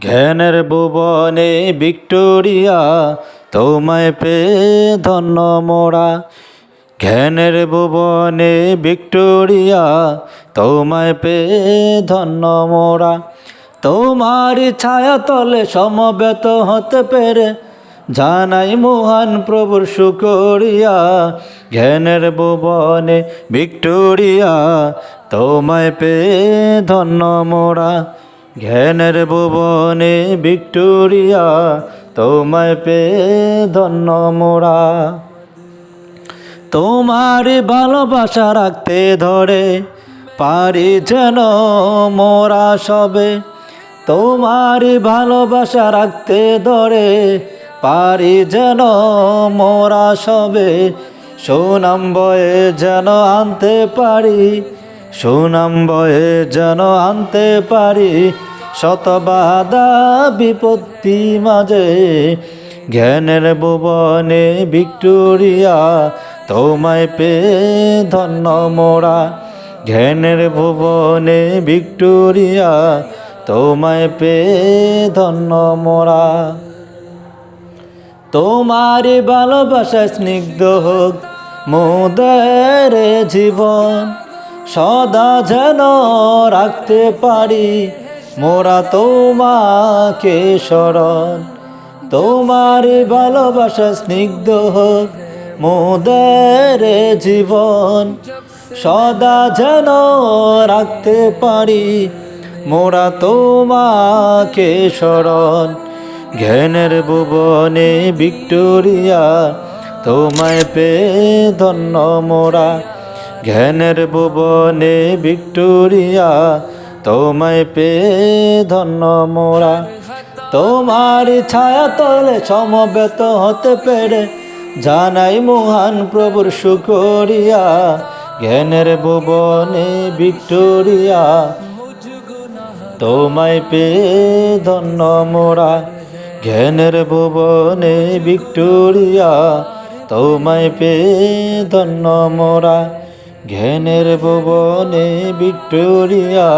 জ্ঞানের ভুবনে ভিক্টোরিয়া, তোমায় পেয়ে ধন্য মোরা। জ্ঞানের ভুবনে ভিক্টোরিয়া, তোমায় পেয়ে ধন্য মোরা। তোমার ছায়া তলে সমবেত হতে পেরে জানাই মহান প্রভুর শুকরিয়া। জ্ঞানের ভুবনে ভিক্টোরিয়া, তোমায় পেয়ে ধন্য মোরা। জ্ঞানের ভুবনে ভিক্টোরিয়া, তোমায় পেয়ে ধন্য মোরা। তোমার ভালোবাসা রাখতে ধরে পারি যেন মোরা সবে। তোমার ভালোবাসা রাখতে ধরে পারি যেন মোরা সবে। সুনাম বয়ে যেন আনতে পারি, সুনাম বয়ে যেন আনতে পারি শত বাধা বিপত্তি মাঝে। জ্ঞানের ভুবনে ভিক্টোরিয়া, তোমায় পেয়ে ধন্য মোরা। জ্ঞানের ভুবনে ভিক্টোরিয়া, তোমায় পেয়ে ধন্য মোরা। তোমার ভালোবাসা স্নিগ্ধ হোক মোদের জীবন, সদা যেন রাখতে পারি মোরা তোমাকে স্মরণ। তোমার ভালোবাসা স্নিগ্ধ হোক মোদের জীবন, সদা যেন রাখতে পারি মোরা তোমাকে স্মরণ। জ্ঞানের ভুবনে ভিক্টোরিয়া, তোমায় পেয়ে ধন্য মোরা। জ্ঞানের ভুবনে ভিক্টোরিয়া, তোমায় পেয়ে ধন্য মোরা। তোমার ছায়া তলে সমবেত হতে পেরে জানাই মহান প্রভুর শুকরিয়া। জ্ঞানের ভুবনে ভিক্টোরিয়া, তোমায় পেয়ে ধন্য মোরা। জ্ঞানের ভুবনে ভিক্টোরিয়া, তোমায় পেয়ে ধন্য মোরা। জ্ঞানের ভুবনে ভিক্টোরিয়া।